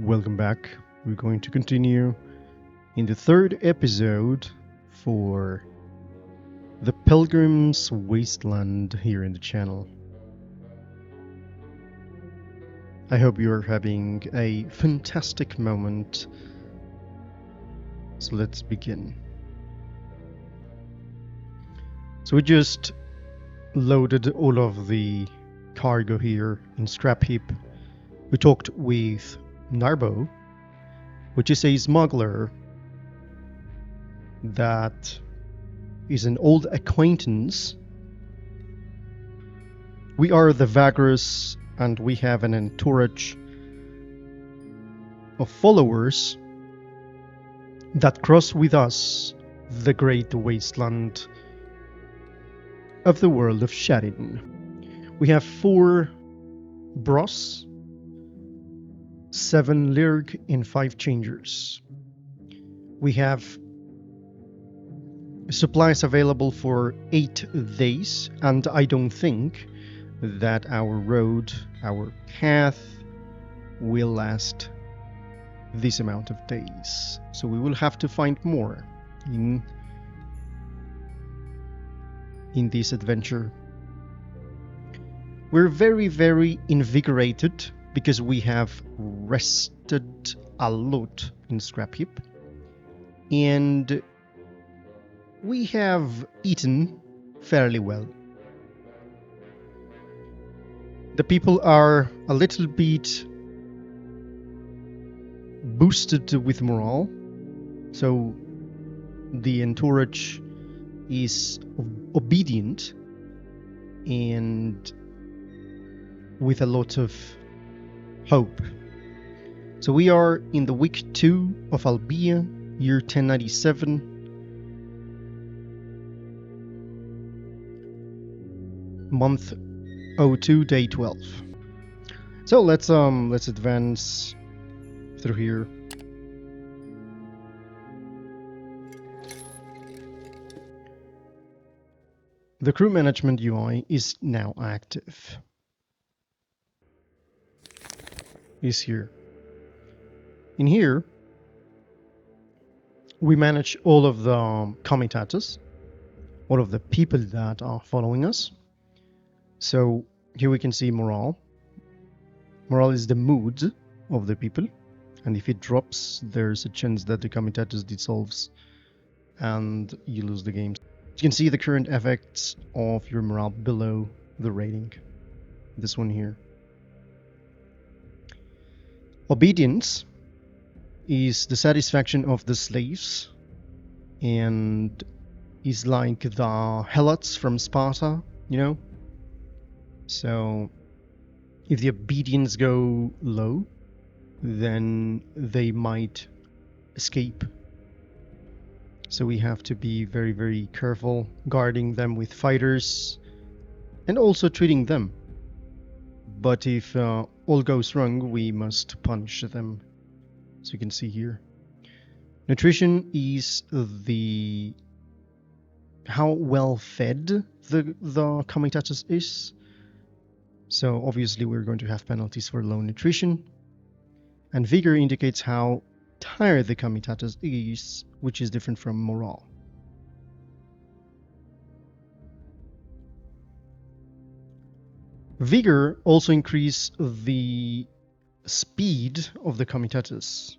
Welcome back. We're going to continue in the third episode for the Pilgrim's Wasteland here in the channel. I hope you're having a fantastic moment. So let's begin. So we just loaded all of the cargo here in scrap heap. We talked with Narbo, which is a smuggler that is an old acquaintance. We are the Vagris, and we have an entourage of followers that cross with us the great wasteland of the world of Xeryn. We have 4 bros, 7 Lyrg, and 5 changers. We have supplies available for 8 days, and I don't think that our road, our path, will last this amount of days. So we will have to find more in this adventure. We're very invigorated because we have rested a lot in scrap heap, and we have eaten fairly well. The people are a little bit boosted with morale, so the entourage is obedient and with a lot of hope. So we are in the week 2 of Albia, year 1097. Month 02, day 12. So let's advance through here. The crew management UI is now active. Is here. In here, we manage all of the Comitatus, all of the people that are following us. So here we can see morale. Morale is the mood of the people, and if it drops, there's a chance that the Comitatus dissolves and you lose the game. You can see the current effects of your morale below the rating. This one here. Obedience is the satisfaction of the slaves and is like the helots from Sparta, you know? So if the obedience go low, then they might escape. So we have to be very careful guarding them with fighters and also treating them. But if all goes wrong, we must punish them. So you can see here. Nutrition is how well fed the Comitatus is. So obviously we're going to have penalties for low nutrition. And vigor indicates how tired the Comitatus is, which is different from morale. Vigor also increases the speed of the Comitatus.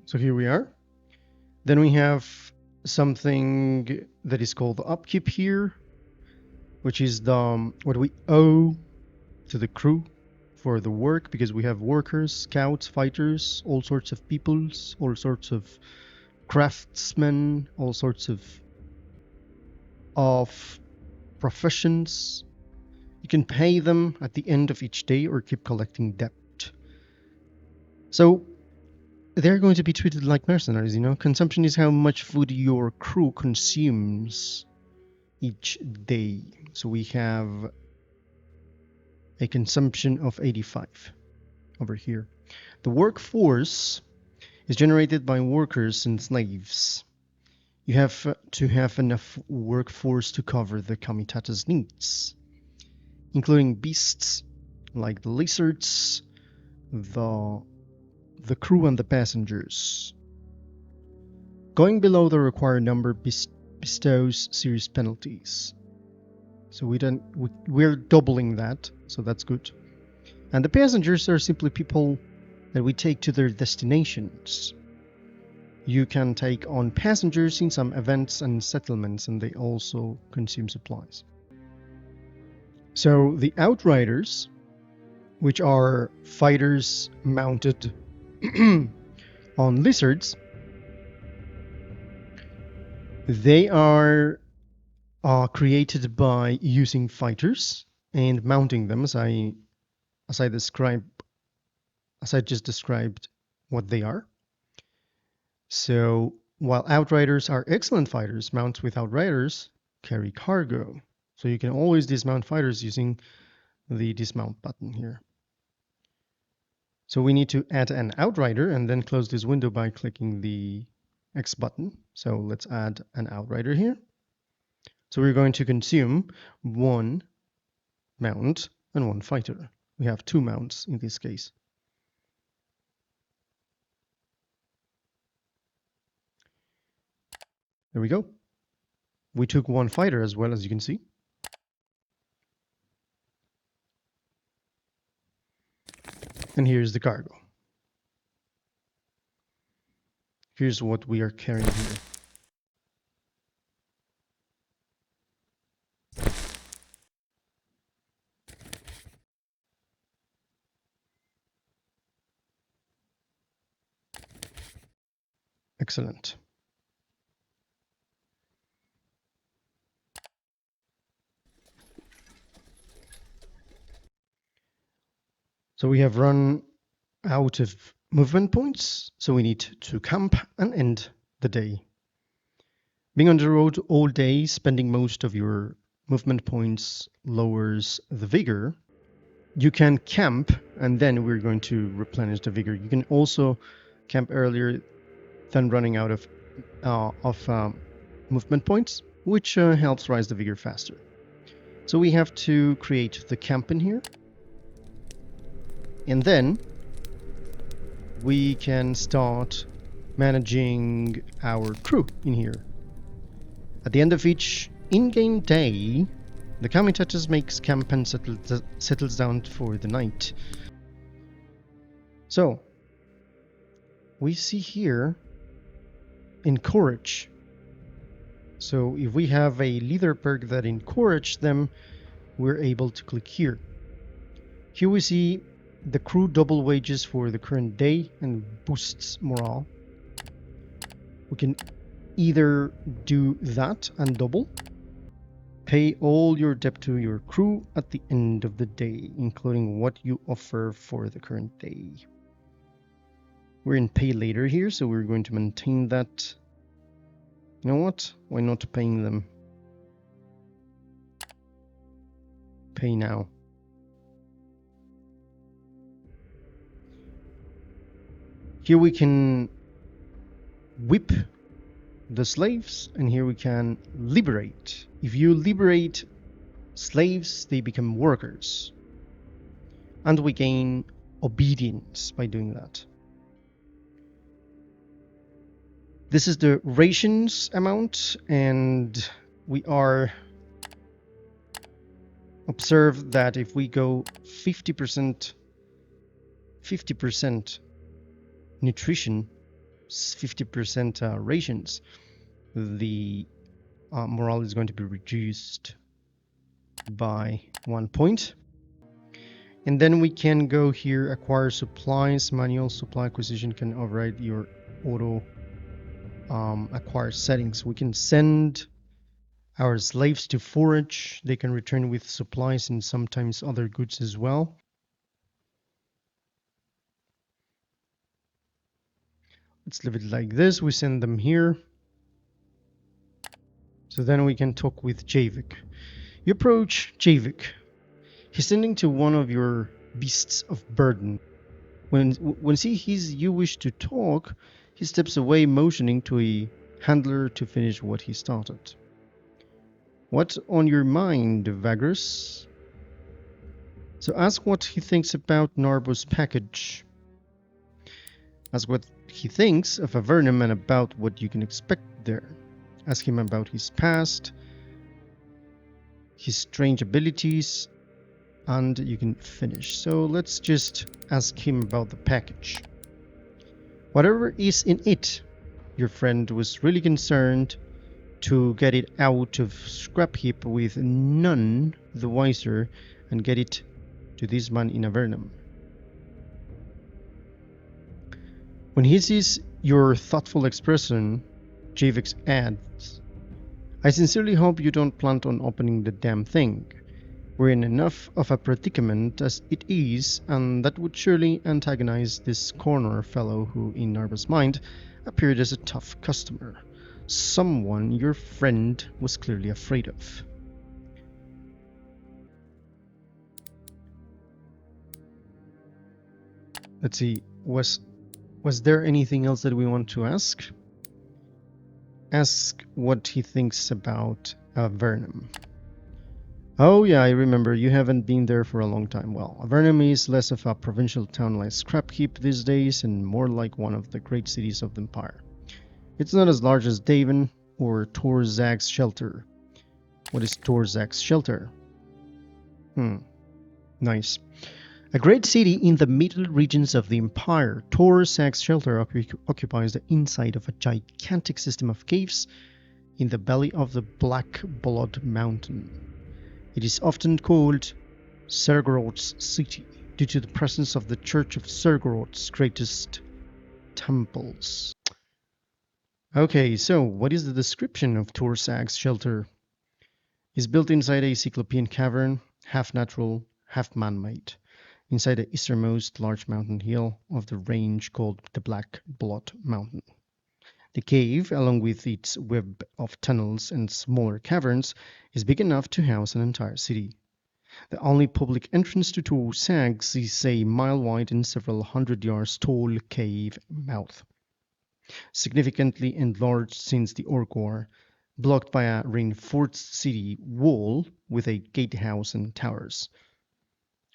So here we are. Then we have something that is called the upkeep here, which is what we owe to the crew for the work, because we have workers, scouts, fighters, all sorts of peoples, all sorts of craftsmen, all sorts of professions. You can pay them at the end of each day or keep collecting debt. So they're going to be treated like mercenaries, you know? Consumption is how much food your crew consumes each day. So we have a consumption of 85 over here. The workforce is generated by workers and slaves. You have to have enough workforce to cover the Comitatus needs, including beasts like the lizards, the crew and the passengers. Going below the required number bestows serious penalties. So we're doubling that, so that's good. And the passengers are simply people that we take to their destinations. You can take on passengers in some events and settlements, and they also consume supplies. So the Outriders, which are fighters mounted on lizards, they are created by using fighters and mounting them, as I just described what they are. So while Outriders are excellent fighters, mounts with Outriders carry cargo. So you can always dismount fighters using the dismount button here. So we need to add an Outrider and then close this window by clicking the X button. So let's add an Outrider here. So we're going to consume one mount and one fighter. We have two mounts in this case. There we go. We took one fighter as well, as you can see. And here's the cargo. Here's what we are carrying here. Excellent. So we have run out of movement points, so we need to camp and end the day. Being on the road all day, spending most of your movement points lowers the vigor. You can camp, and then we're going to replenish the vigor. You can also camp earlier than running out of movement points, which helps rise the vigor faster. So we have to create the camp in here. And then we can start managing our crew in here. At the end of each in-game day, the Comitatus makes camp and settles down for the night. So, we see here encourage. So if we have a leader perk that encourages them, we're able to click here. Here we see the crew double wages for the current day and boosts morale. We can either do that and double. Pay all your debt to your crew at the end of the day, including what you offer for the current day. We're in pay later here, so we're going to maintain that. You know what? Why not paying them? Pay now. Here we can whip the slaves, and here we can liberate. If you liberate slaves, they become workers. And we gain obedience by doing that. This is the rations amount, and we are observe that if we go 50% nutrition, 50% rations, the morale is going to be reduced by 1 point. And then we can go here, acquire supplies. Manual supply acquisition can override your auto acquire settings. We can send our slaves to forage. They can return with supplies and sometimes other goods as well. Let's leave it like this. We send them here. So then we can talk with Javik. You approach Javik. He's tending to one of your beasts of burden. When he sees you wish to talk, he steps away, motioning to a handler to finish what he started. What's on your mind, Vagris? So ask what he thinks about Narbo's package. Ask what he thinks of Avernum and about what you can expect there. Ask him about his past, his strange abilities, and you can finish. So let's just ask him about the package. Whatever is in it, your friend was really concerned to get it out of scrap heap with none the wiser and get it to this man in Avernum. When he sees your thoughtful expression, Javix adds, I sincerely hope you don't plan on opening the damn thing. We're in enough of a predicament as it is, and that would surely antagonize this corner fellow who, in Narba's mind, appeared as a tough customer. Someone your friend was clearly afraid of. Let's see, was there anything else that we want to ask? Ask what he thinks about Avernum. Oh yeah, I remember, you haven't been there for a long time. Well, Avernum is less of a provincial town like scrap heap these days and more like one of the great cities of the Empire. It's not as large as Davin or Torzag's Shelter. What is Torzag's Shelter? Nice. A great city in the middle regions of the Empire, Torzag's Shelter occupies the inside of a gigantic system of caves in the belly of the Black Blood Mountain. It is often called Sergorod's City due to the presence of the Church of Sergorod's greatest temples. Okay, so what is the description of Torzag's Shelter? It's built inside a Cyclopean cavern, half natural, half man-made, inside the easternmost large mountain hill of the range called the Black Blood Mountain. The cave, along with its web of tunnels and smaller caverns, is big enough to house an entire city. The only public entrance to Torzag's is a mile wide and several hundred yards tall cave mouth, significantly enlarged since the Orc War, blocked by a reinforced city wall with a gatehouse and towers.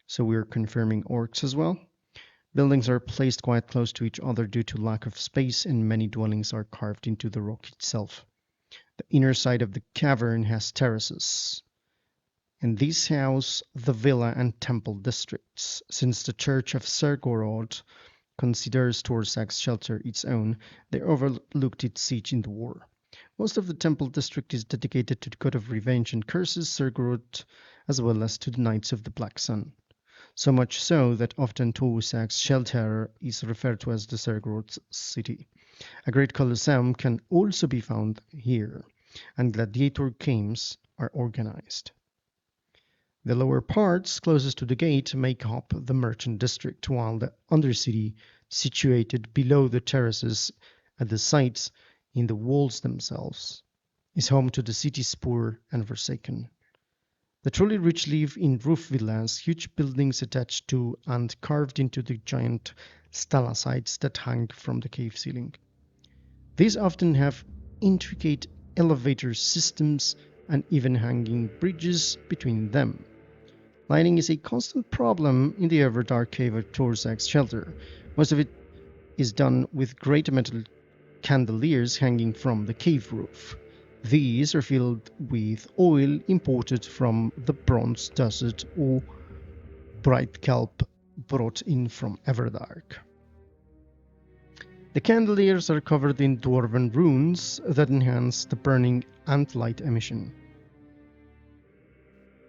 So we're confirming orcs as well. Buildings are placed quite close to each other due to lack of space, and many dwellings are carved into the rock itself. The inner side of the cavern has terraces, and these house the villa and temple districts. Since the Church of Sergorod considers Torzag's Shelter its own, they overlooked its siege in the war. Most of the temple district is dedicated to the god of revenge and curses Sergorod, as well as to the Knights of the Black Sun. So much so that often Torzag's Shelter is referred to as the Sergorod's City. A great colosseum can also be found here, and gladiator games are organized. The lower parts, closest to the gate, make up the merchant district, while the undercity, situated below the terraces at the sites in the walls themselves, is home to the city's poor and forsaken. The truly rich live in roof villas, huge buildings attached to and carved into the giant stalactites that hang from the cave ceiling. These often have intricate elevator systems and even hanging bridges between them. Lighting is a constant problem in the ever-dark cave of Torzag's Shelter. Most of it is done with great metal chandeliers hanging from the cave roof. These are filled with oil imported from the Bronze Desert or bright kelp brought in from Everdark. The chandeliers are covered in dwarven runes that enhance the burning and light emission.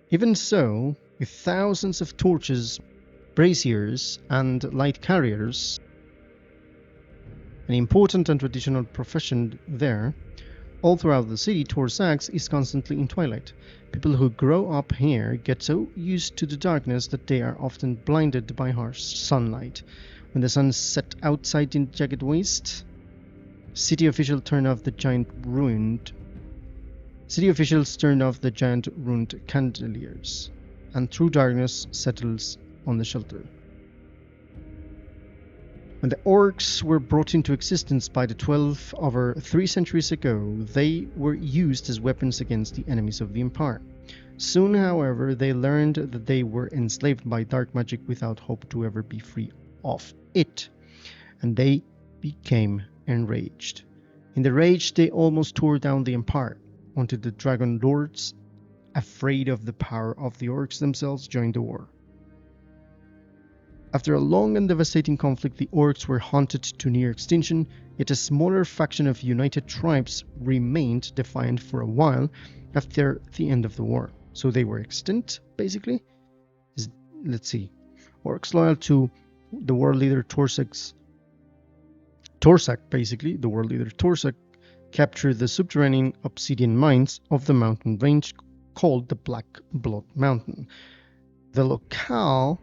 Even so, with thousands of torches, braziers, and light carriers, an important and traditional profession there, all throughout the city, Torzag's is constantly in twilight. People who grow up here get so used to the darkness that they are often blinded by harsh sunlight. When the sun set outside in jagged waste, city officials turned off the giant ruined chandeliers, and true darkness settles on the shelter. When the orcs were brought into existence by the 12 over 3 centuries ago, they were used as weapons against the enemies of the Empire. Soon, however, they learned that they were enslaved by dark magic without hope to ever be free of it, and they became enraged. In the rage, they almost tore down the Empire, until the Dragon Lords, afraid of the power of the orcs themselves, joined the war. After a long and devastating conflict, the orcs were hunted to near extinction, yet a smaller faction of united tribes remained defiant for a while after the end of the war. So they were extinct, basically. Let's see. Orcs loyal to the world leader Torsak, basically, the world leader Torsak, captured the subterranean obsidian mines of the mountain range called the Black Blood Mountain. The locale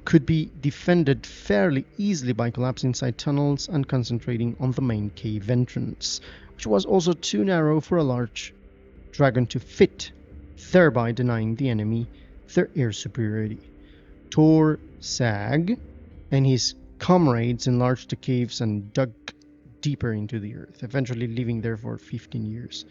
could be defended fairly easily by collapsing inside tunnels and concentrating on the main cave entrance, which was also too narrow for a large dragon to fit, thereby denying the enemy their air superiority. Torsak and his comrades enlarged the caves and dug deeper into the earth, eventually living there for 15 years.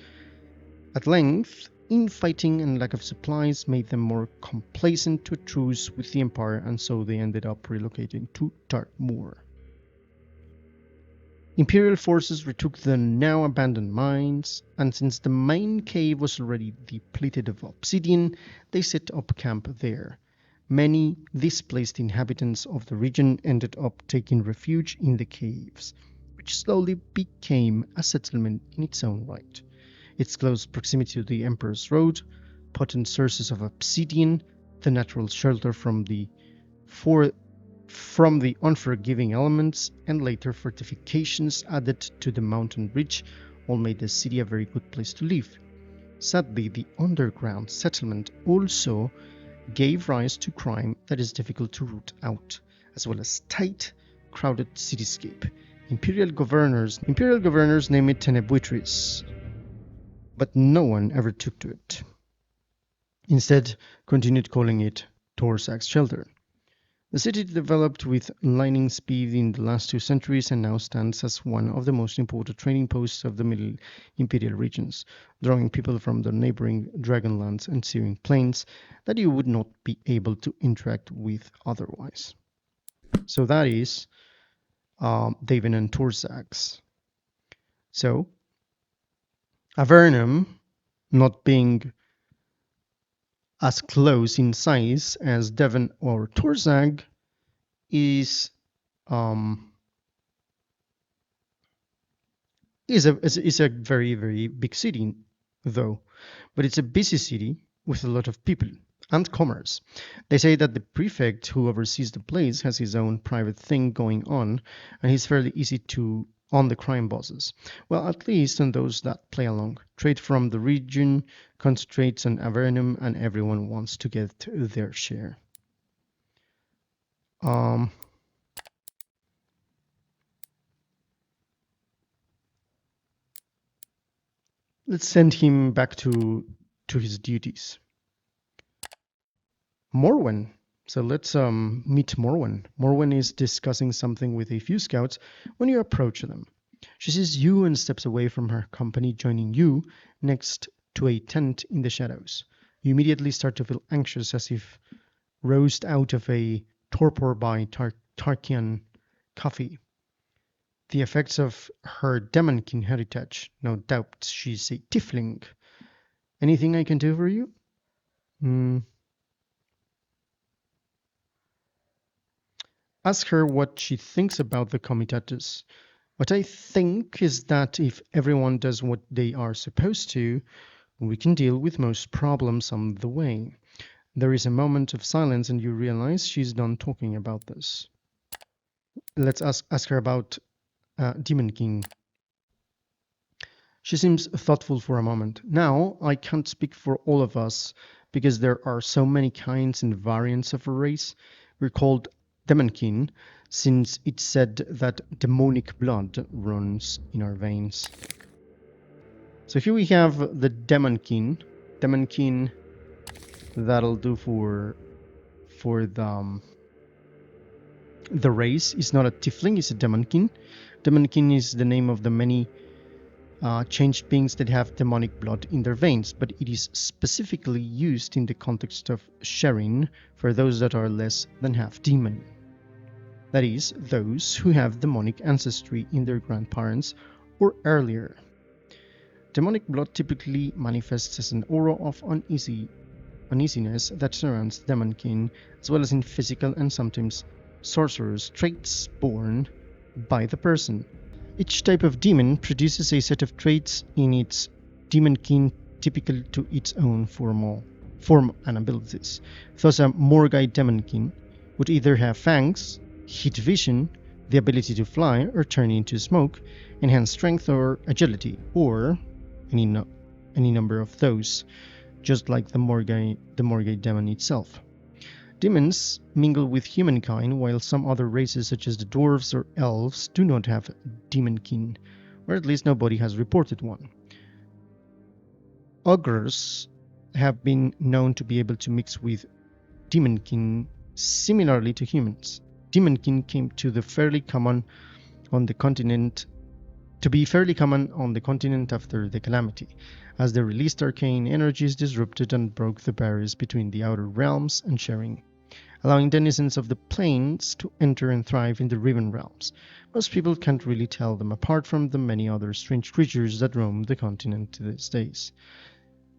At length, infighting and lack of supplies made them more complacent to a truce with the Empire, and so they ended up relocating to Darkmoor. Imperial forces retook the now abandoned mines, and since the main cave was already depleted of obsidian, they set up camp there. Many displaced inhabitants of the region ended up taking refuge in the caves, which slowly became a settlement in its own right. Its close proximity to the Emperor's Road, potent sources of obsidian, the natural shelter from the unforgiving elements, and later fortifications added to the mountain ridge all made the city a very good place to live. Sadly, the underground settlement also gave rise to crime that is difficult to root out, as well as tight, crowded cityscape. Imperial governors named it Tenebuitris, but no one ever took to it. Instead, continued calling it Torsak's Shelter. The city developed with lightning speed in the last 2 centuries and now stands as one of the most important trading posts of the Middle Imperial regions, drawing people from the neighboring Dragonlands and Xeryn plains that you would not be able to interact with otherwise. So that is Daven and Torsak's. So, Avernum, not being as close in size as Devon or Torsak, is a very, very big city, though, but it's a busy city with a lot of people and commerce. They say that the prefect who oversees the place has his own private thing going on, and he's fairly easy on the crime bosses. Well, at least on those that play along. Trade from the region concentrates on Avernum, and everyone wants to get their share. Let's send him back to his duties. Morwen. So let's meet Morwen. Morwen is discussing something with a few scouts when you approach them. She sees you and steps away from her company, joining you next to a tent in the shadows. You immediately start to feel anxious, as if roused out of a torpor by Tarkian coffee. The effects of her Demonkin heritage. No doubt she's a tiefling. Anything I can do for you? Ask her what she thinks about the Comitatus. What I think is that if everyone does what they are supposed to, we can deal with most problems on the way. There is a moment of silence and you realize she's done talking about this. Let's ask her about Demon King. She seems thoughtful for a moment. Now, I can't speak for all of us because there are so many kinds and variants of a race. We're called Demonkin, since it's said that demonic blood runs in our veins. So here we have the Demonkin. Demonkin, that'll do for the The race is not a tiefling, it's a demonkin. Demonkin is the name of the many changed beings that have demonic blood in their veins, but it is specifically used in the context of Xeryn for those that are less than half demon. That is, those who have demonic ancestry in their grandparents or earlier. Demonic blood typically manifests as an aura of uneasiness that surrounds demonkin, as well as in physical and sometimes sorcerer's traits born by the person. Each type of demon produces a set of traits in its demonkin typical to its own form and abilities. Thus, a Morgai demonkin would either have fangs, heat vision, the ability to fly or turn into smoke, enhanced strength or agility, or any number of those, just like the Morgai demon itself. Demons mingle with humankind, while some other races such as the dwarves or elves do not have demonkin, or at least nobody has reported one. Ogres have been known to be able to mix with demonkin similarly to humans. Demonkin came to be fairly common on the continent after the Calamity, as the released arcane energies disrupted and broke the barriers between the outer realms and Xeryn, allowing denizens of the plains to enter and thrive in the Riven realms. Most people can't really tell them apart from the many other strange creatures that roam the continent to these days.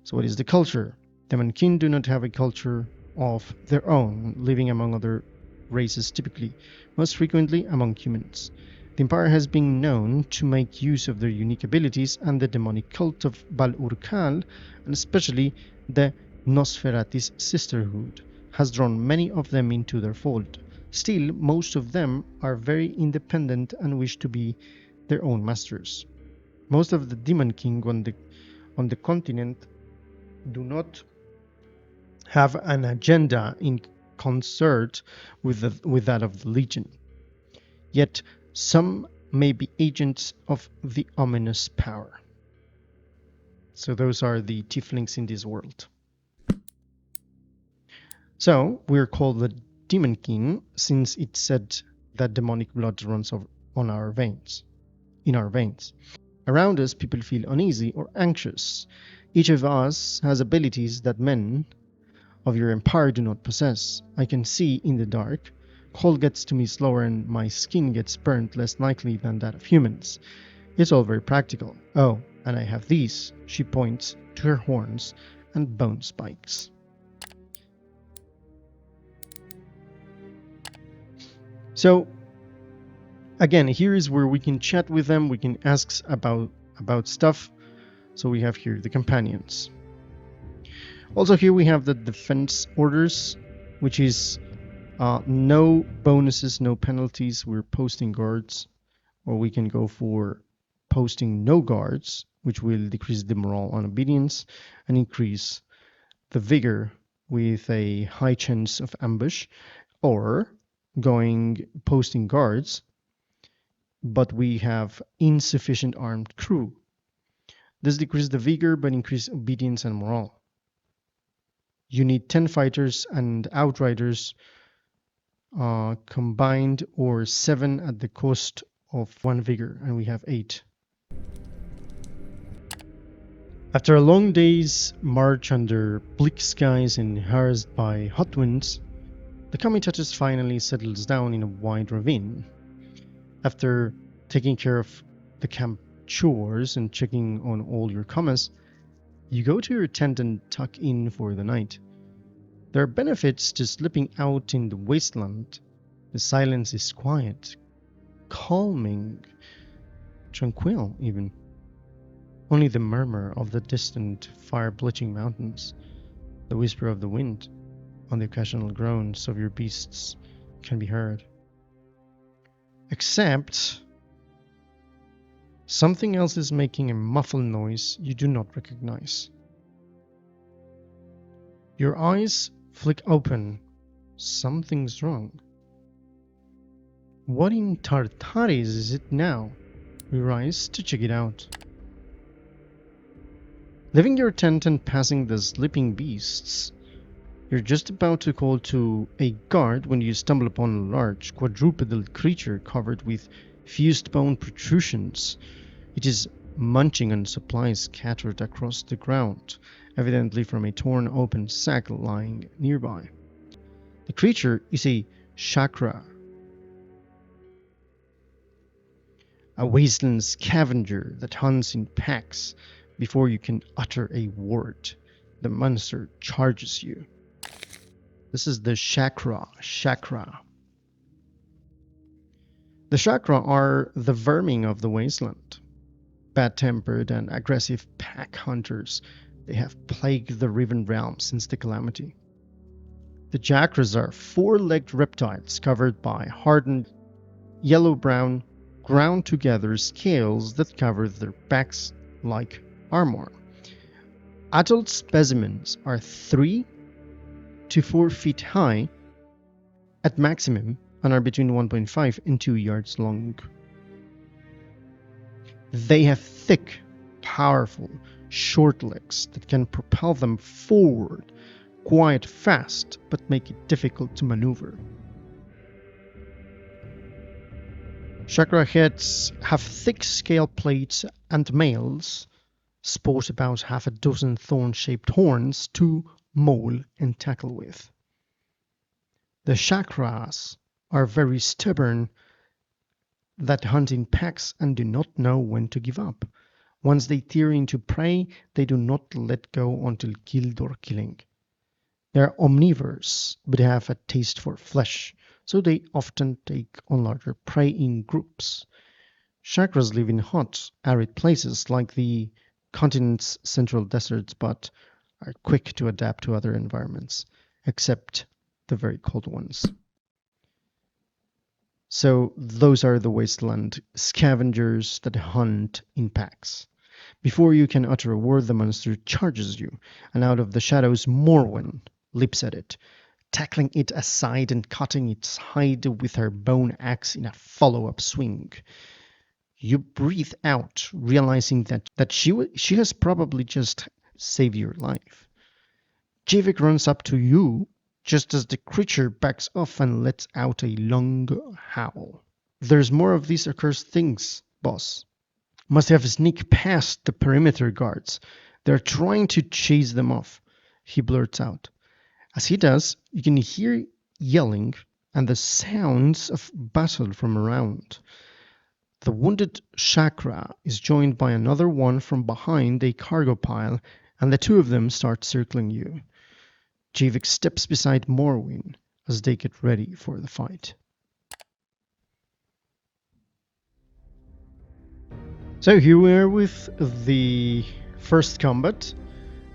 So what is the culture? Demonkin do not have a culture of their own, living among other races typically, most frequently among humans. The Empire has been known to make use of their unique abilities, and the demonic cult of Bal-Urkal, and especially the Nosferatis Sisterhood, has drawn many of them into their fold. Still, most of them are very independent and wish to be their own masters. Most of the Demonkin on the continent do not have an agenda in concert with that of the Legion. Yet, some may be agents of the ominous power. So those are the tieflings in this world. So we're called the Demonkin since it said that demonic blood runs in our veins. Around us, people feel uneasy or anxious. Each of us has abilities that men of your empire do not possess. I can see in the dark. Cold gets to me slower and my skin gets burnt less likely than that of humans. It's all very practical. Oh, and I have these. She points to her horns and bone spikes. So, again, here is where we can chat with them. We can ask about stuff. So we have here the companions. Also here we have the defense orders, which is no bonuses, no penalties. We're posting guards, or we can go for posting no guards, which will decrease the morale on obedience and increase the vigor with a high chance of ambush, or posting guards, but we have insufficient armed crew. This decreases the vigor but increases obedience and morale. You need 10 fighters and outriders combined, or 7 at the cost of 1 vigor, and we have 8. After a long day's march under bleak skies and harassed by hot winds, the Comitatus finally settles down in a wide ravine. After taking care of the camp chores and checking on all your commas, you go to your tent and tuck in for the night. There are benefits to sleeping out in the wasteland. The silence is quiet, calming, tranquil even. Only the murmur of the distant fire-bleaching mountains, the whisper of the wind, and the occasional groans of your beasts can be heard. Except something else is making a muffled noise you do not recognize. Your eyes flick open. Something's wrong. What in Tartaris is it now? We rise to check it out. Leaving your tent and passing the sleeping beasts, You're just about to call to a guard when you stumble upon a large quadrupedal creature covered with fused bone protrusions. It is munching on supplies scattered across the ground, evidently from a torn open sack lying nearby. The creature is a chakra, a wasteland scavenger that hunts in packs. Before you can utter a word, the monster charges you. This is the chakra. The chakra are the vermin of the wasteland. Bad-tempered and aggressive pack hunters, they have plagued the Riven realm since the calamity. The chakras are four-legged reptiles covered by hardened yellow-brown, ground-together scales that cover their backs like armor. Adult specimens are 3 to 4 feet high at maximum and are between 1.5 and 2 yards long. They have thick, powerful, short legs that can propel them forward quite fast but make it difficult to maneuver. Chakra heads have thick scale plates, and males sport about half a dozen thorn-shaped horns to maul and tackle with. The chakras are very stubborn, that hunt in packs and do not know when to give up. Once they tear into prey, they do not let go until killed or killing. They are omnivores, but have a taste for flesh, so they often take on larger prey in groups. Chakras live in hot, arid places like the continent's central deserts, but are quick to adapt to other environments, except the very cold ones. So those are the wasteland scavengers that hunt in packs. Before you can utter a word, the monster charges you, and out of the shadows Morwen leaps at it, tackling it aside and cutting its hide with her bone axe in a follow-up swing. You breathe out, realizing that she has probably just saved your life. Javik runs up to you just as the creature backs off and lets out a long howl. There's more of these accursed things, boss. Must have sneaked past the perimeter guards. They're trying to chase them off, he blurts out. As he does, you can hear yelling and the sounds of battle from around. The wounded chakra is joined by another one from behind a cargo pile, and the two of them start circling you. Javik steps beside Morwen as they get ready for the fight. So here we are with the first combat,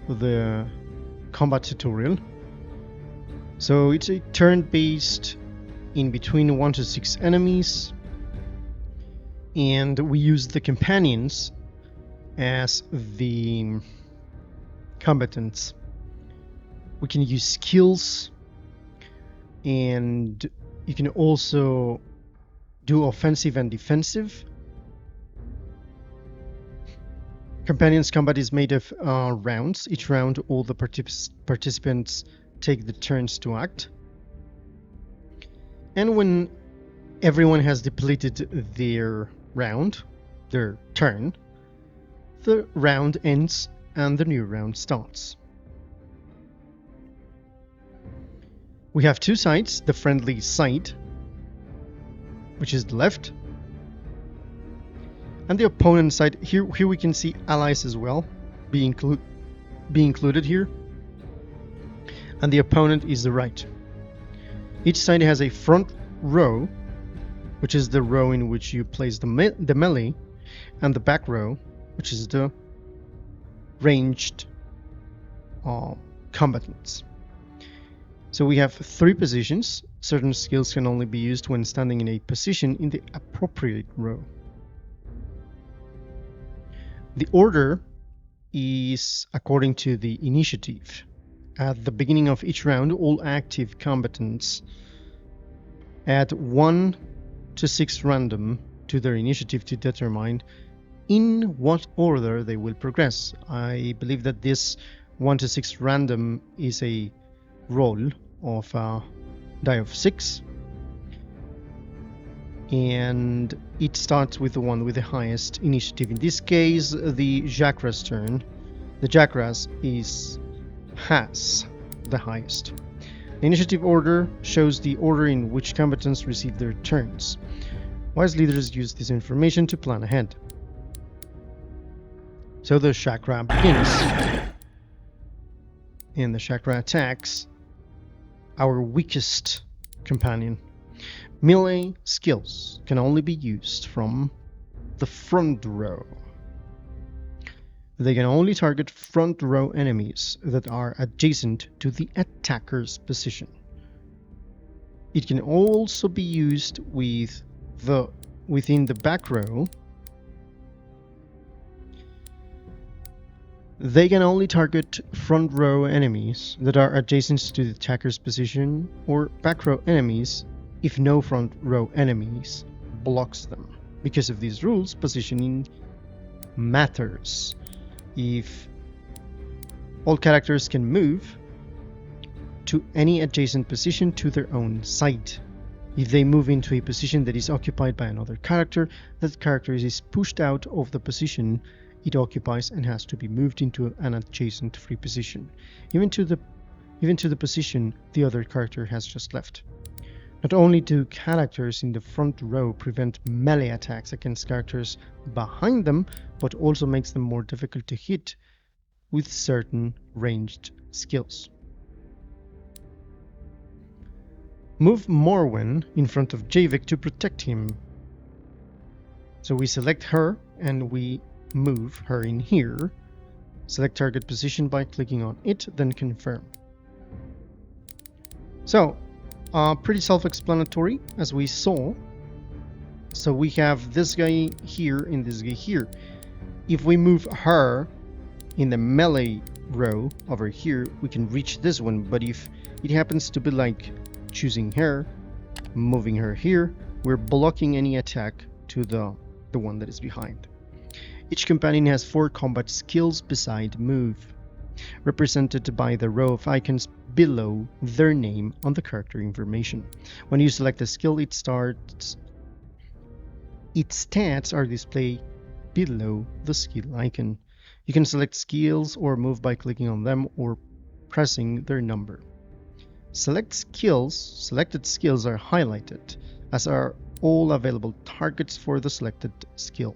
the combat tutorial. So it's a turn-based in between 1 to 6 enemies, and we use the companions as the combatants. We can use skills, and you can also do offensive and defensive. Companions combat is made of rounds. Each round, all the participants take the turns to act. And when everyone has depleted their round, their turn, the round ends and the new round starts. We have two sides, the friendly side, which is the left, and the opponent side. Here we can see allies as well be included here, and the opponent is the right. Each side has a front row, which is the row in which you place the melee, and the back row, which is the ranged combatants. So we have 3 positions. Certain skills can only be used when standing in a position in the appropriate row. The order is according to the initiative. At the beginning of each round, all active combatants add 1 to 6 random to their initiative to determine in what order they will progress. I believe that this 1 to 6 random is a roll of die of 6. And it starts with the one with the highest initiative. In this case, the Jackra's turn. The Jackra's has the highest. The initiative order shows the order in which combatants receive their turns. Wise leaders use this information to plan ahead. So the Chakra begins. And the Chakra attacks our weakest companion. Melee skills can only be used from the front row. They can only target front row enemies that are adjacent to the attacker's position. It can also be used within the back row. They can only target front row enemies that are adjacent to the attacker's position or back row enemies if no front row enemies blocks them. Because of these rules, positioning matters. If all characters can move to any adjacent position to their own side. If they move into a position that is occupied by another character, that character is pushed out of the position it occupies and has to be moved into an adjacent free position, even to the position the other character has just left. Not only do characters in the front row prevent melee attacks against characters behind them, but also makes them more difficult to hit with certain ranged skills. Move Morwen in front of Javik to protect him. So we select her and we move her in here. Select target position by clicking on it, then confirm. So, pretty self-explanatory as we saw. So we have this guy here and this guy here. If we move her in the melee row over here, we can reach this one. But if it happens to be like choosing her, moving her here, we're blocking any attack to the one that is behind. Each companion has 4 combat skills beside move, represented by the row of icons below their name on the character information. When you select a skill, its stats are displayed below the skill icon. You can select skills or move by clicking on them or pressing their number. Selected skills are highlighted, as are all available targets for the selected skill.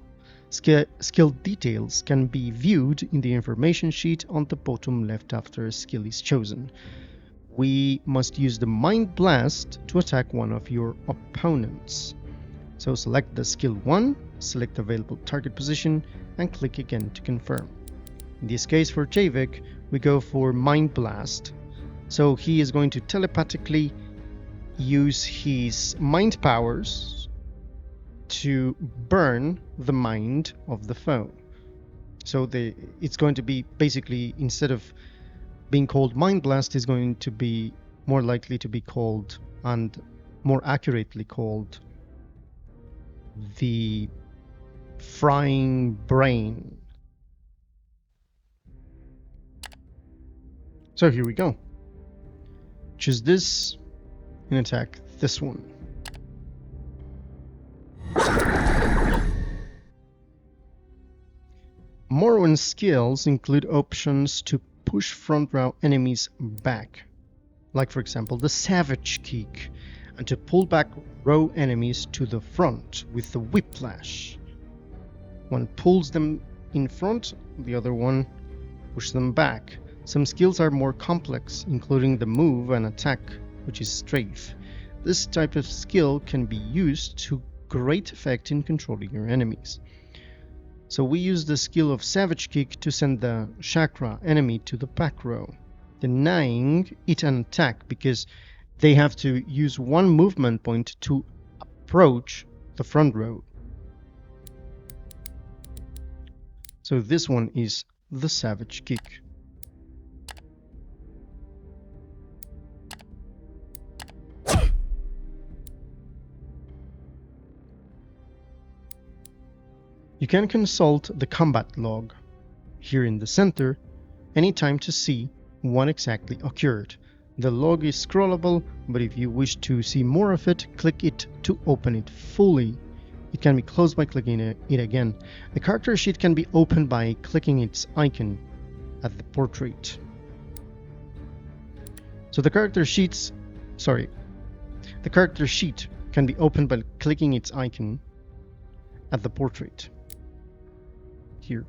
Skill details can be viewed in the information sheet on the bottom left after a skill is chosen. We must use the Mind Blast to attack one of your opponents. So select the skill 1, select available target position, and click again to confirm. In this case for Javik, we go for Mind Blast. So he is going to telepathically use his mind powers to burn the mind of the foe. So it's going to be basically, instead of being called Mind Blast, is going to be more likely to be called, and more accurately called, the Frying Brain. So here we go. Choose this and attack this one. Morwen's skills include options to push front row enemies back, like for example the Savage Kick, and to pull back row enemies to the front with the Whiplash. One pulls them in front, the other one pushes them back. Some skills are more complex, including the move and attack, which is strafe. This type of skill can be used to great effect in controlling your enemies. So we use the skill of Savage Kick to send the Chakra enemy to the back row, denying it an attack because they have to use one movement point to approach the front row. So this one is the Savage Kick. You can consult the combat log here in the center anytime to see what exactly occurred. The log is scrollable, but if you wish to see more of it, click it to open it fully. It can be closed by clicking it again. The character sheet can be opened by clicking its icon at the portrait. So the character sheet can be opened by clicking its icon at the portrait. Here.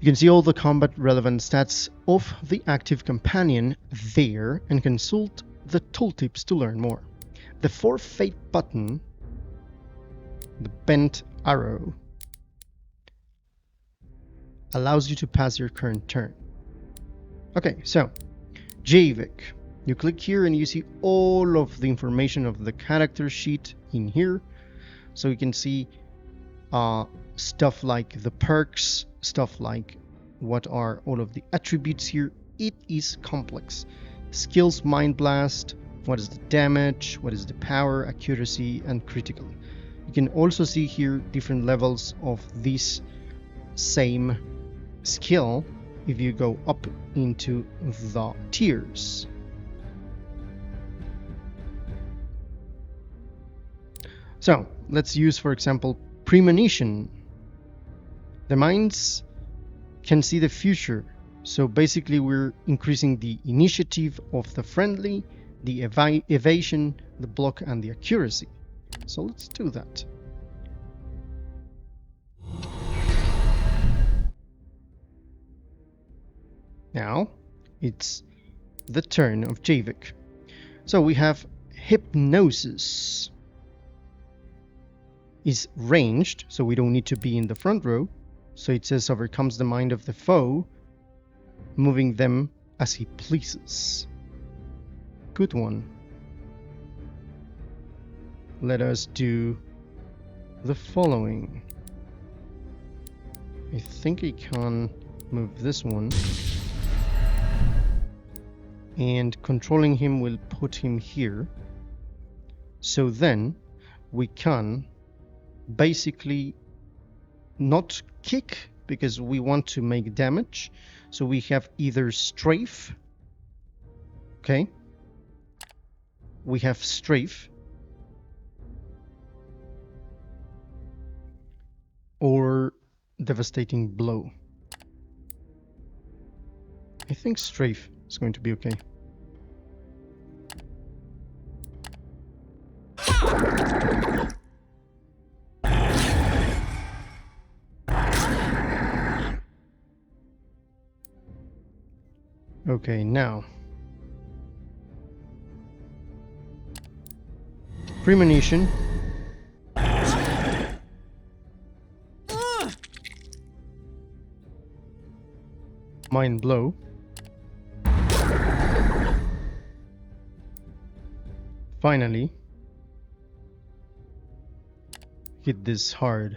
You can see all the combat relevant stats of the active companion there and consult the tooltips to learn more. The forfeit button, the bent arrow, allows you to pass your current turn. Okay, so Javik. You click here and you see all of the information of the character sheet in here. So you can see stuff like the perks, stuff like what are all of the attributes here. It is complex. Skills, Mind Blast, what is the damage, what is the power, accuracy, and critical. You can also see here different levels of this same skill if you go up into the tiers. So let's use, for example, premonition. The minds can see the future, so basically we're increasing the initiative of the friendly, the evasion, the block, and the accuracy. So let's do that. Now it's the turn of Javik. So we have hypnosis. Is ranged, so we don't need to be in the front row. So it says overcomes the mind of the foe, moving them as he pleases. Good one. Let us do the following. I think I can move this one. And controlling him will put him here. So then we can basically not kick because we want to make damage. So we have either strafe. Okay. We have strafe. Or devastating blow. I think strafe is going to be okay. Okay, now premonition. Mind blow. Finally, hit this hard.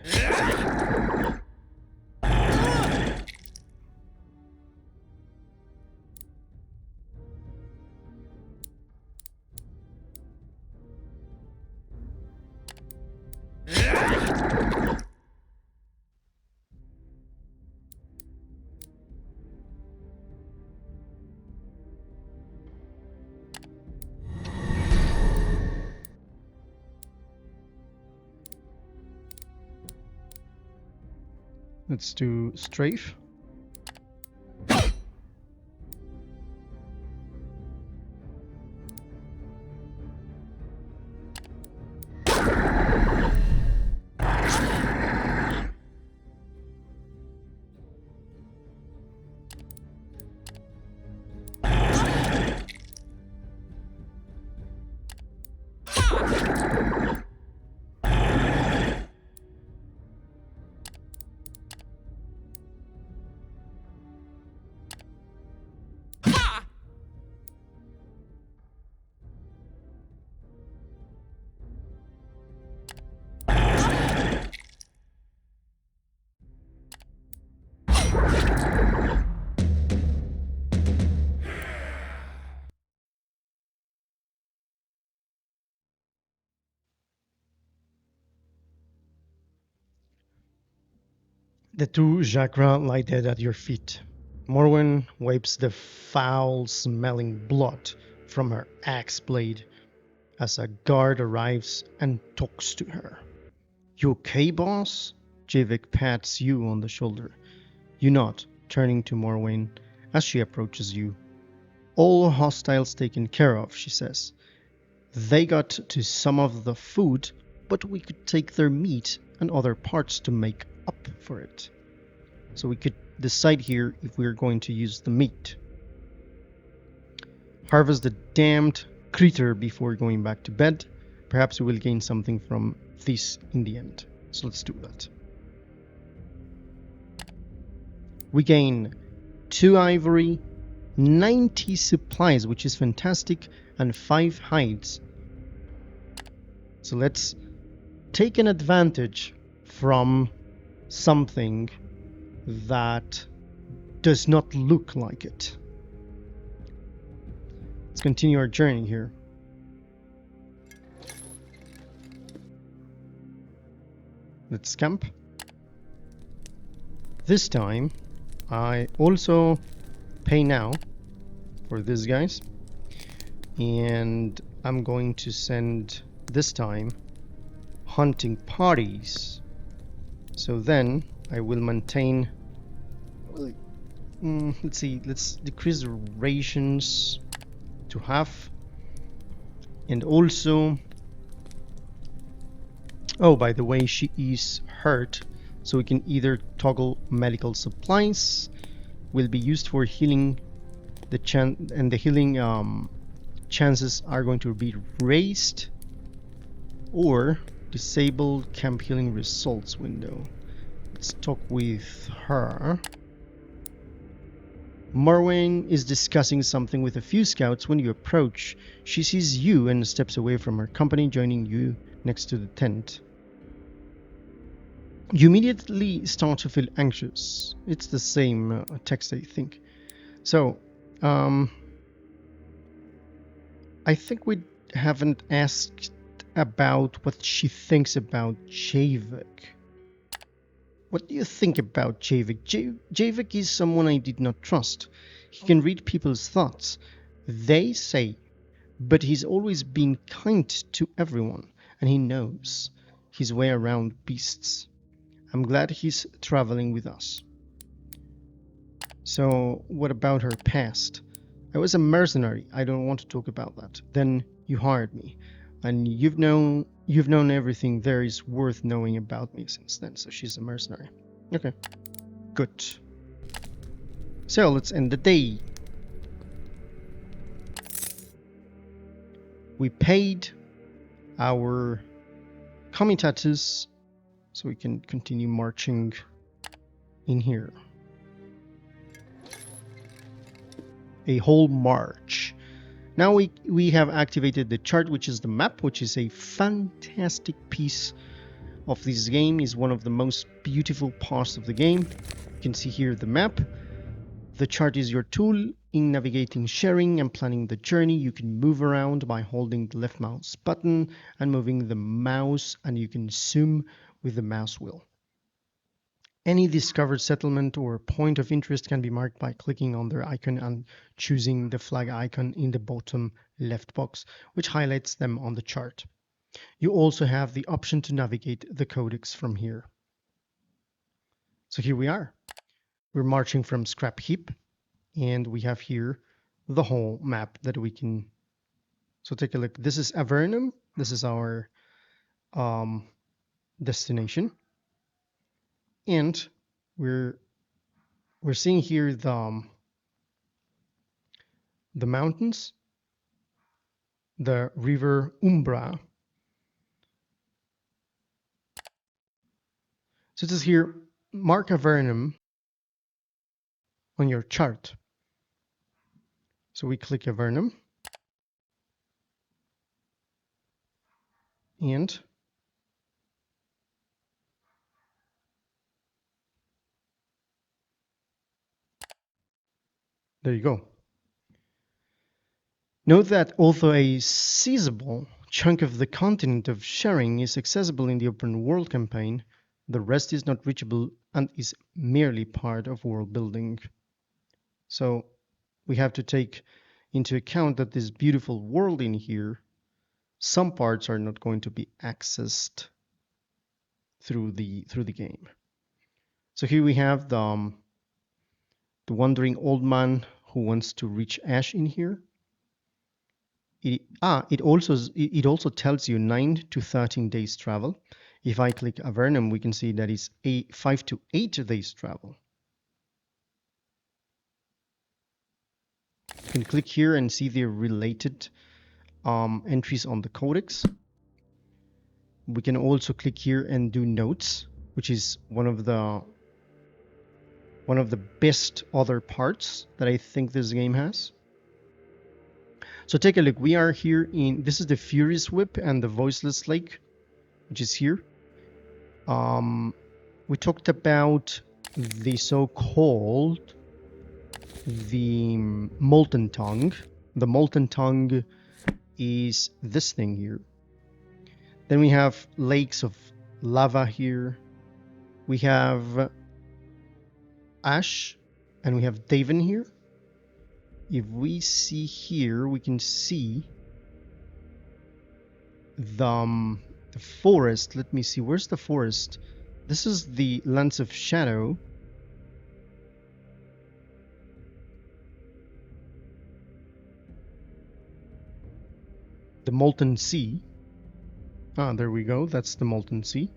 Let's do strafe. The two chakra lie dead at your feet. Morwen wipes the foul-smelling blood from her axe blade as a guard arrives and talks to her. You okay, boss? Javik pats you on the shoulder. You nod, turning to Morwen as she approaches you. All hostiles taken care of, she says. They got to some of the food, but we could take their meat and other parts to make up for it. So we could decide here if we're going to use the meat. Harvest the damned creature before going back to bed. Perhaps we will gain something from this in the end. So let's do that. We gain 2 ivory, 90 supplies, which is fantastic, and 5 hides. So let's take an advantage from something that does not look like it. Let's continue our journey here. Let's camp. This time, I also pay now for these guys. And I'm going to send, this time, hunting parties. So then, I will maintain... let's see, let's decrease the rations to half. And also... Oh, by the way, she is hurt, so we can either toggle medical supplies, will be used for healing, the healing chances are going to be raised, or disable camp healing results window. Let's talk with her. Morwen is discussing something with a few scouts when you approach. She sees you and steps away from her company, joining you next to the tent. You immediately start to feel anxious. It's the same text, I think. So, I think we haven't asked about what she thinks about Javik. What do you think about Javik? Javik is someone I did not trust. He can read people's thoughts. They say, but he's always been kind to everyone, and he knows his way around beasts. I'm glad he's traveling with us. So, what about her past? I was a mercenary. I don't want to talk about that. Then you hired me, and you've known everything there is worth knowing about me since then. So she's a mercenary. Okay, good. So let's end the day. We paid our Comitatus, so we can continue marching in here. A whole march. Now we have activated the chart, which is the map, which is a fantastic piece of this game. Is one of the most beautiful parts of the game. You can see here the map. The chart is your tool in navigating, sharing, and planning the journey. You can move around by holding the left mouse button and moving the mouse, and you can zoom with the mouse wheel. Any discovered settlement or point of interest can be marked by clicking on their icon and choosing the flag icon in the bottom left box, which highlights them on the chart. You also have the option to navigate the codex from here. So here we are. We're marching from Scrap Heap, and we have here the whole map that we can... So take a look. This is Avernum. This is our destination. And we're seeing here the mountains, the river Umbra. So it says here, mark Avernum on your chart. So we click Avernum, and there you go. Note that although a sizable chunk of the continent of Xeryn is accessible in the open world campaign, the rest is not reachable and is merely part of world building. So we have to take into account that this beautiful world in here, some parts are not going to be accessed through the game. So here we have the wandering old man who wants to reach Ash in here. It also tells you 9 to 13 days travel. If I click Avernum, we can see that it's 5 to 8 days travel. You can click here and see the related entries on the codex. We can also click here and do notes, which is one of the best other parts that I think this game has. So take a look. We are here in, this is the Furious Whip and the Voiceless Lake, which is here. We talked about the so-called the Molten Tongue. The Molten Tongue is this thing here. Then we have lakes of lava here. We have Ash and we have Davin here. If we see here, we can see the forest. Let me see, where's the forest? This is the Lands of Shadow. The Molten Sea. Ah, there we go, that's the Molten Sea.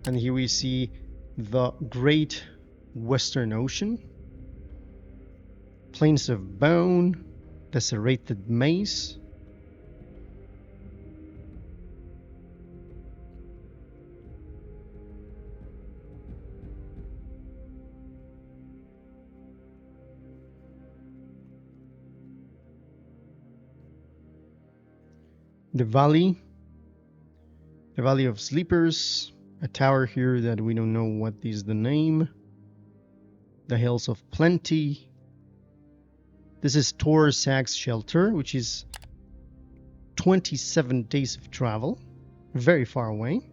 And here we see the Great Western Ocean. Plains of Bone, the Serrated Maze. The Valley of Sleepers, a tower here that we don't know what is the name. The Hills of Plenty. This is Tor Sag's Shelter, which is 27 days of travel, very far away.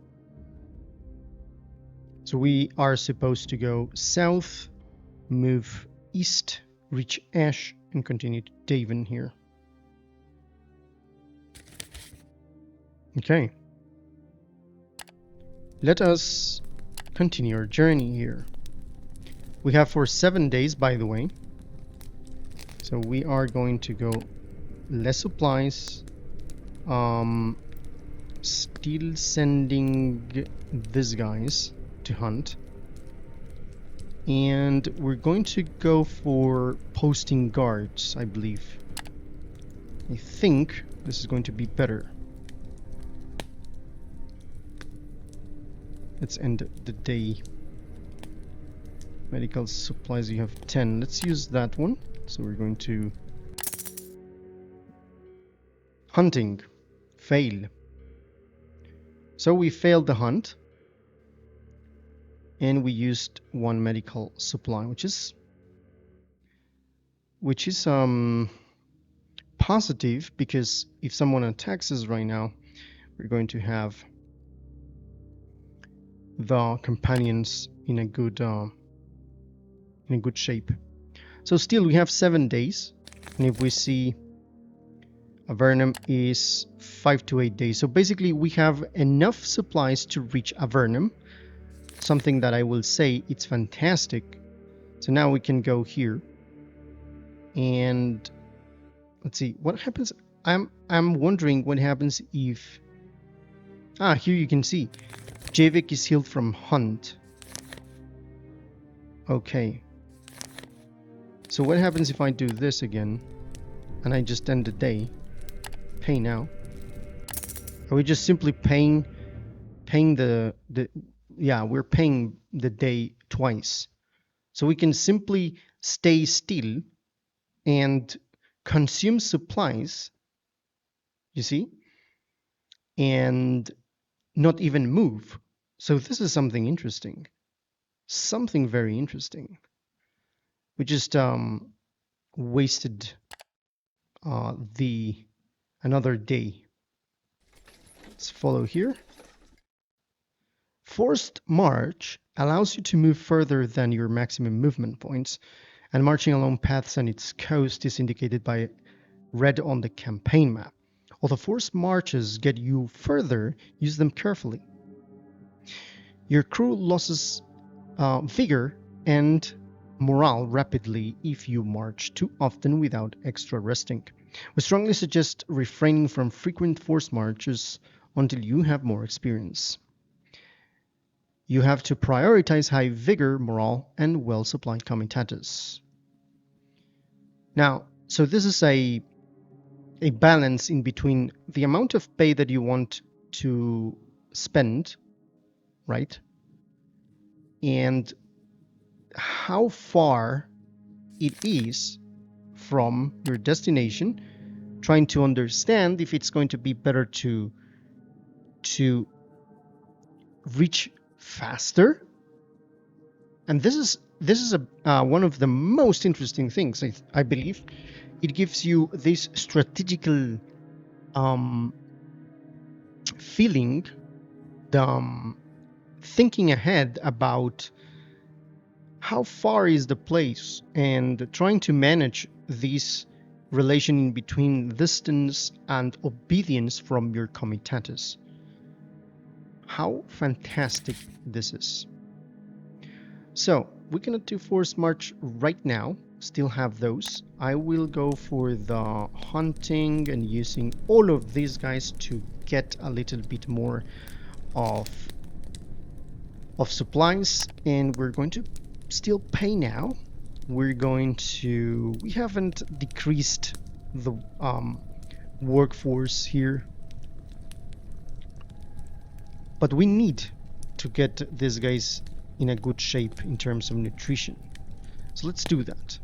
So we are supposed to go south, move east, reach Ash, and continue to Davin here. Okay. Let us continue our journey here. We have for 7 days, by the way. So we are going to go less supplies. Still sending these guys to hunt. And we're going to go for posting guards, I believe. I think this is going to be better. Let's end the day. Medical supplies, you have 10. Let's use that one. So we're going to... Hunting. Fail. So we failed the hunt. And we used 1 medical supply, which is positive, because if someone attacks us right now, we're going to have the companions in a good shape. So still we have 7 days, and if we see Avernum is 5 to 8 days. So basically we have enough supplies to reach Avernum, something that I will say it's fantastic. So now we can go here and let's see what happens. I'm wondering what happens if here you can see Javik is healed from hunt. Okay. So what happens if I do this again and I just end the day? Pay now. Are we just simply paying we're paying the day twice. So we can simply stay still and consume supplies, you see, and not even move. So this is something interesting. Something very interesting. We just wasted another day. Let's follow here. Forced march allows you to move further than your maximum movement points and marching along paths on its coast is indicated by red on the campaign map. Although forced marches get you further, use them carefully. Your crew loses vigor and morale rapidly if you march too often without extra resting. We strongly suggest refraining from frequent forced marches until you have more experience. You have to prioritize high vigor, morale, and well-supplied comitatus. Now, so this is a balance in between the amount of pay that you want to spend, right? And how far it is from your destination, trying to understand if it's going to be better to reach faster. And this is one of the most interesting things, I believe. It gives you this strategical feeling, thinking ahead about how far is the place and trying to manage this relation in between distance and obedience from your comitatus. How fantastic this is. So we cannot do forced march right now, still have those. I will go for the hunting and using all of these guys to get a little bit more of supplies, and we're going to still pay now. We haven't decreased the workforce here, but we need to get these guys in a good shape in terms of nutrition. So let's do that.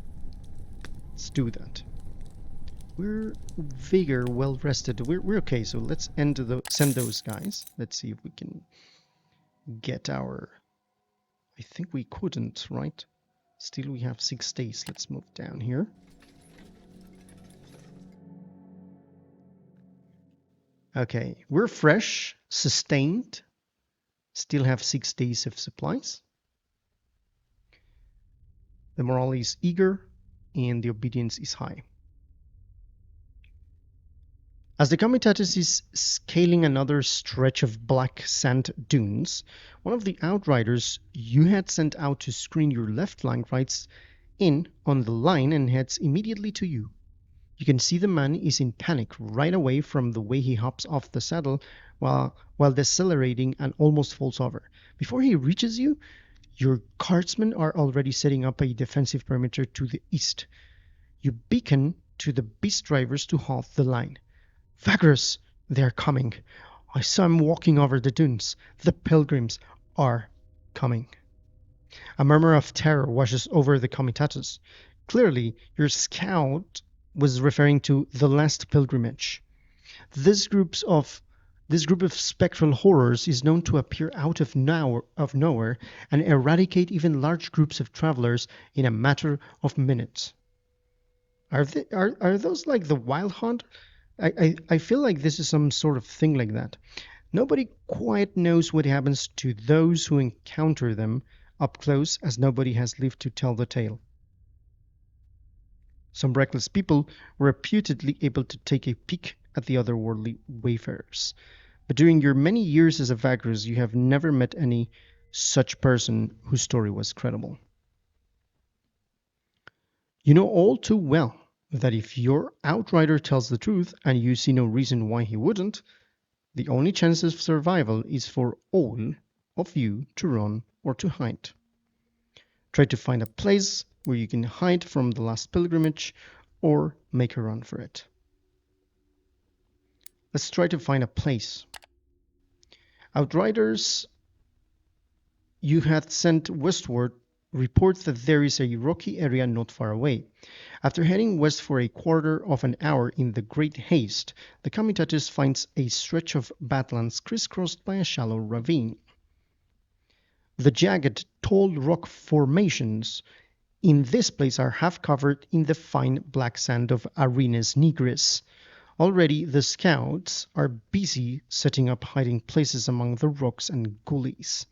We're vigor, well rested. We're okay. So let's send those guys. Let's see if we can get our. I think we couldn't, right? Still, we have 6 days. Let's move down here. Okay, we're fresh, sustained. Still have 6 days of supplies. The morale is eager and the obedience is high. As the Comitatus is scaling another stretch of black sand dunes, one of the outriders you had sent out to screen your left flank rides in on the line and heads immediately to you. You can see the man is in panic right away from the way he hops off the saddle while decelerating and almost falls over. Before he reaches you, your guardsmen are already setting up a defensive perimeter to the east. You beacon to the beast drivers to halt the line. Vagri, they're coming. I saw him walking over the dunes. The pilgrims are coming. A murmur of terror washes over the Comitatus. Clearly, your scout was referring to the last pilgrimage. This group of spectral horrors is known to appear out of nowhere and eradicate even large groups of travelers in a matter of minutes. Are those like the Wild Hunt? I feel like this is some sort of thing like that. Nobody quite knows what happens to those who encounter them up close, as nobody has lived to tell the tale. Some reckless people were reputedly able to take a peek at the otherworldly wayfarers. But during your many years as a Vagri, you have never met any such person whose story was credible. You know all too well that if your outrider tells the truth, and you see no reason why he wouldn't, the only chance of survival is for all of you to run or to hide. Try to find a place where you can hide from the last pilgrimage or make a run for it. Let's try to find a place. Outriders you had sent westward report that there is a rocky area not far away. After heading west for a quarter of an hour in the great haste, the Comitatus finds a stretch of badlands crisscrossed by a shallow ravine. The jagged, tall rock formations in this place are half covered in the fine black sand of Arenas nigris. Already the scouts are busy setting up hiding places among the rocks and gullies.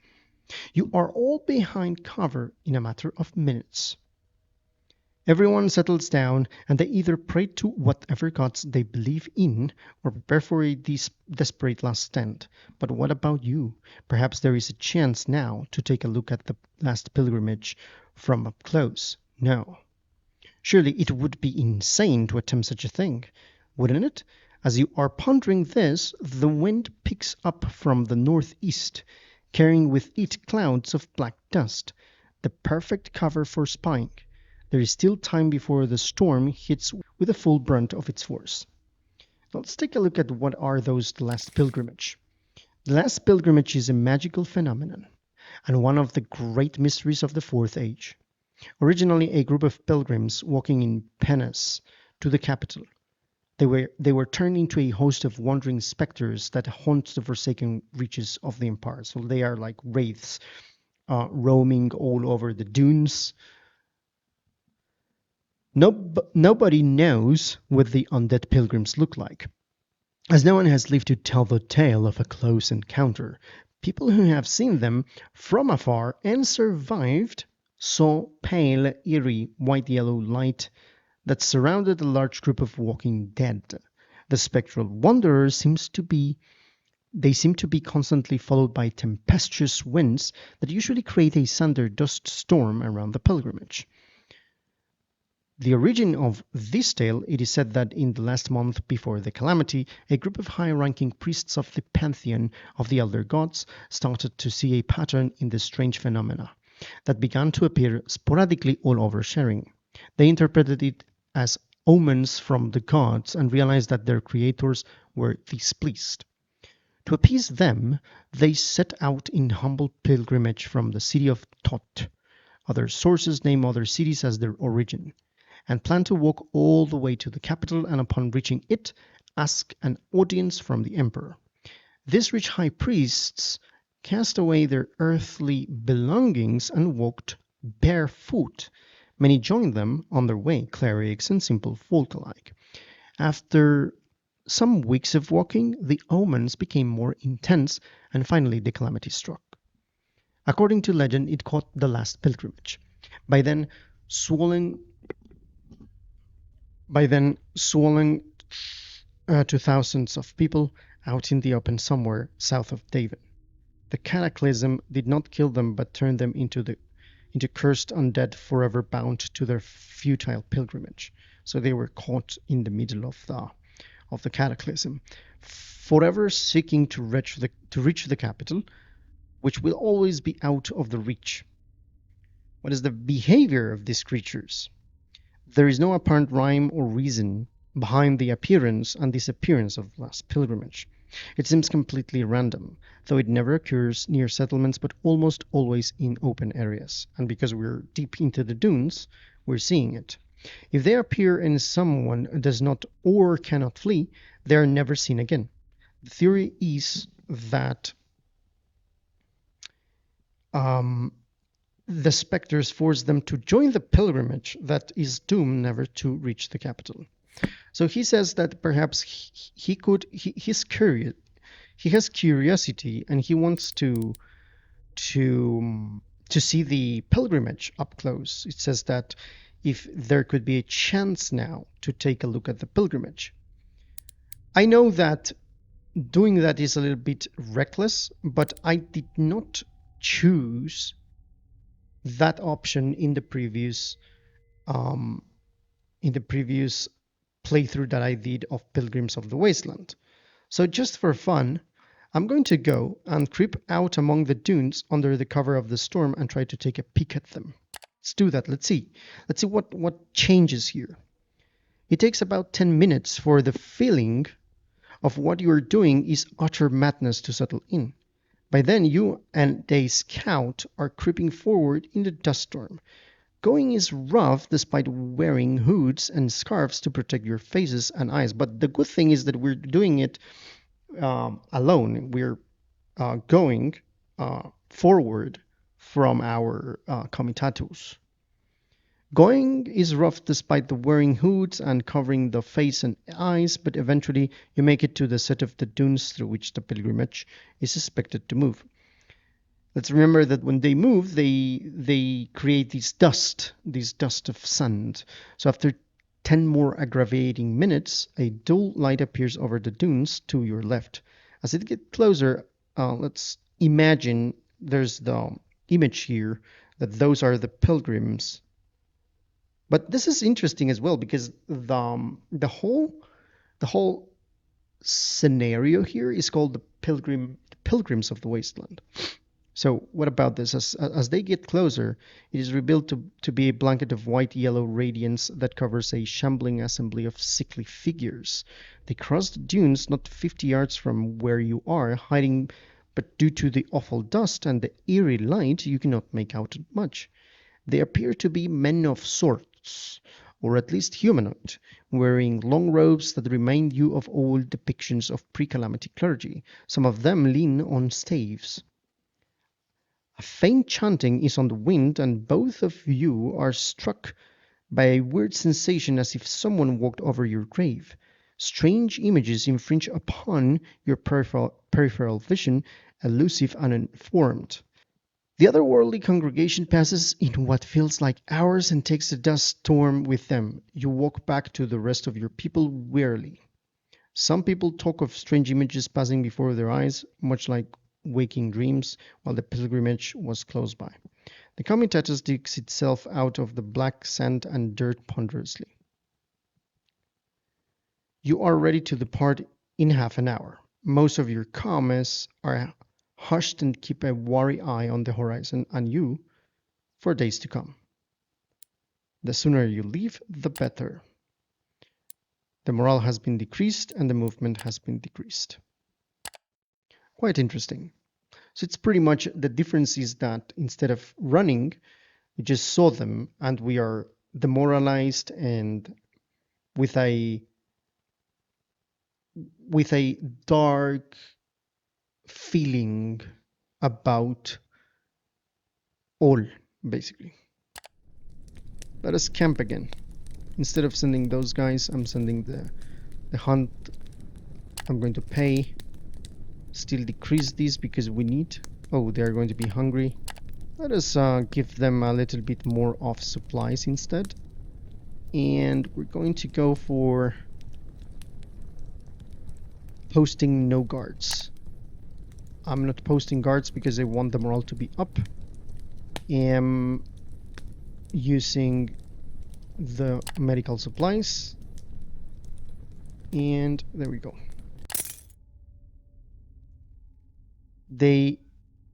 You are all behind cover in a matter of minutes. Everyone settles down, and they either pray to whatever gods they believe in or prepare for a desperate last stand. But what about you? Perhaps there is a chance now to take a look at the last pilgrimage from up close. No. Surely it would be insane to attempt such a thing, wouldn't it? As you are pondering this, the wind picks up from the northeast, carrying with it clouds of black dust, the perfect cover for spying. There is still time before the storm hits with the full brunt of its force. Let's take a look at what are those the last pilgrimage. The last pilgrimage is a magical phenomenon, and one of the great mysteries of the Fourth Age. Originally a group of pilgrims walking in penance to the capital, they were turned into a host of wandering specters that haunt the forsaken reaches of the empire. So they are like wraiths, roaming all over the dunes. Nobody knows what the undead pilgrims look like, as no one has lived to tell the tale of a close encounter. People who have seen them from afar and survived saw pale, eerie, white-yellow light that surrounded a large group of walking dead. The spectral wanderers seem to be constantly followed by tempestuous winds that usually create a thunder dust storm around the pilgrimage. The origin of this tale, it is said that in the last month before the calamity, a group of high-ranking priests of the pantheon of the elder gods started to see a pattern in the strange phenomena that began to appear sporadically all over Xeryn. They interpreted it as omens from the gods and realized that their creators were displeased. To appease them, they set out in humble pilgrimage from the city of Tot. Other sources name other cities as their origin, and plan to walk all the way to the capital, and upon reaching it, ask an audience from the emperor. These rich high priests cast away their earthly belongings and walked barefoot. Many joined them on their way, clerics and simple folk alike. After some weeks of walking, the omens became more intense, and finally the calamity struck. According to legend, it caught the last pilgrimage. By then, swollen to thousands of people out in the open somewhere south of Devon. The cataclysm did not kill them, but turned them into cursed undead, forever bound to their futile pilgrimage. So they were caught in the middle of the cataclysm, forever seeking to reach the capital, which will always be out of the reach. What is the behavior of these creatures? There is no apparent rhyme or reason behind the appearance and disappearance of the last pilgrimage. It seems completely random, though it never occurs near settlements but almost always in open areas. And because we're deep into the dunes, we're seeing it. If they appear and someone does not or cannot flee, they are never seen again. The theory is that the specters force them to join the pilgrimage that is doomed never to reach the capital. So he says that perhaps he's curious. He has curiosity, and he wants to see the pilgrimage up close. It says that if there could be a chance now to take a look at the pilgrimage. I know that doing that is a little bit reckless, but I did not choose that option in the previous playthrough that I did of Pilgrims of the Wasteland. So just for fun, I'm going to go and creep out among the dunes under the cover of the storm and try to take a peek at them. Let's do that. Let's see what changes here. It takes about 10 minutes for the feeling of what you're doing is utter madness to settle in. By then, you and a scout are creeping forward in the dust storm. Going is rough despite wearing hoods and scarves to protect your faces and eyes. But the good thing is that we're doing it alone. We're going forward from our Comitatus. Going is rough despite the wearing hoods and covering the face and eyes, but eventually you make it to the set of the dunes through which the pilgrimage is expected to move. Let's remember that when they move, they create this dust of sand. So after 10 more aggravating minutes, a dull light appears over the dunes to your left. As it gets closer, let's imagine there's the image here that those are the pilgrims. But this is interesting as well because the whole scenario here is called the pilgrims of the wasteland. So what about this? As they get closer, it is revealed to be a blanket of white-yellow radiance that covers a shambling assembly of sickly figures. They cross the dunes not 50 yards from where you are, hiding, but due to the awful dust and the eerie light, you cannot make out much. They appear to be men of sorts, or at least humanoid, wearing long robes that remind you of old depictions of pre-calamity clergy. Some of them lean on staves. A faint chanting is on the wind, and both of you are struck by a weird sensation as if someone walked over your grave. Strange images infringe upon your peripheral vision, elusive and unformed. The otherworldly congregation passes in what feels like hours and takes the dust storm with them. You walk back to the rest of your people wearily. Some people talk of strange images passing before their eyes, much like waking dreams, while the pilgrimage was close by. The Comitatus digs itself out of the black sand and dirt ponderously. You are ready to depart in half an hour. Most of your commies are hushed and keep a wary eye on the horizon and you for days to come. The sooner you leave, the better. The morale has been decreased and the movement has been decreased. Quite interesting. So it's pretty much the difference is that instead of running, we just saw them and we are demoralized and with a dark feeling about all, basically. Let us camp again. Instead of sending those guys, I'm sending the hunt. I'm going to pay. Still decrease these because we need. Oh, they are going to be hungry. Let us give them a little bit more of supplies instead. And we're going to go for posting no guards. I'm not posting guards because I want the morale to be up. I'm using the medical supplies. And there we go. They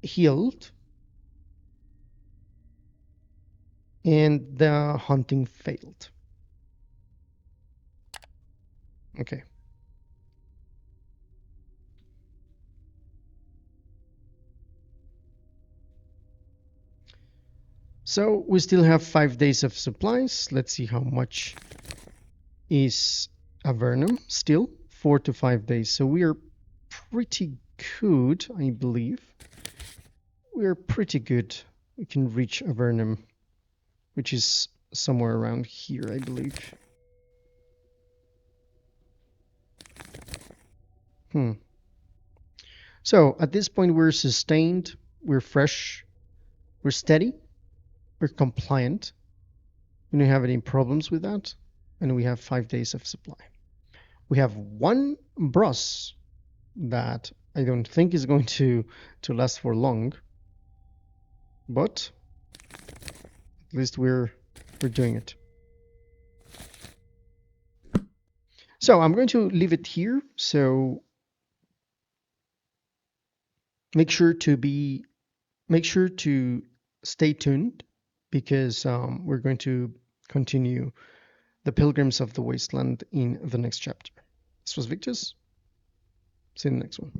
healed. And the hunting failed. Okay. So we still have 5 days of supplies. Let's see how much is Avernum still. 4 to 5 days. So we are pretty good, I believe. We are pretty good. We can reach Avernum, which is somewhere around here, I believe. So at this point we're sustained, we're fresh, we're steady, we're compliant. We don't have any problems with that, and we have 5 days of supply. We have one bros that I don't think is going to last for long, but at least we're doing it. So I'm going to leave it here. So make sure to stay tuned because we're going to continue the Pilgrims of the Wasteland in the next chapter. This was Victus. See you in the next one.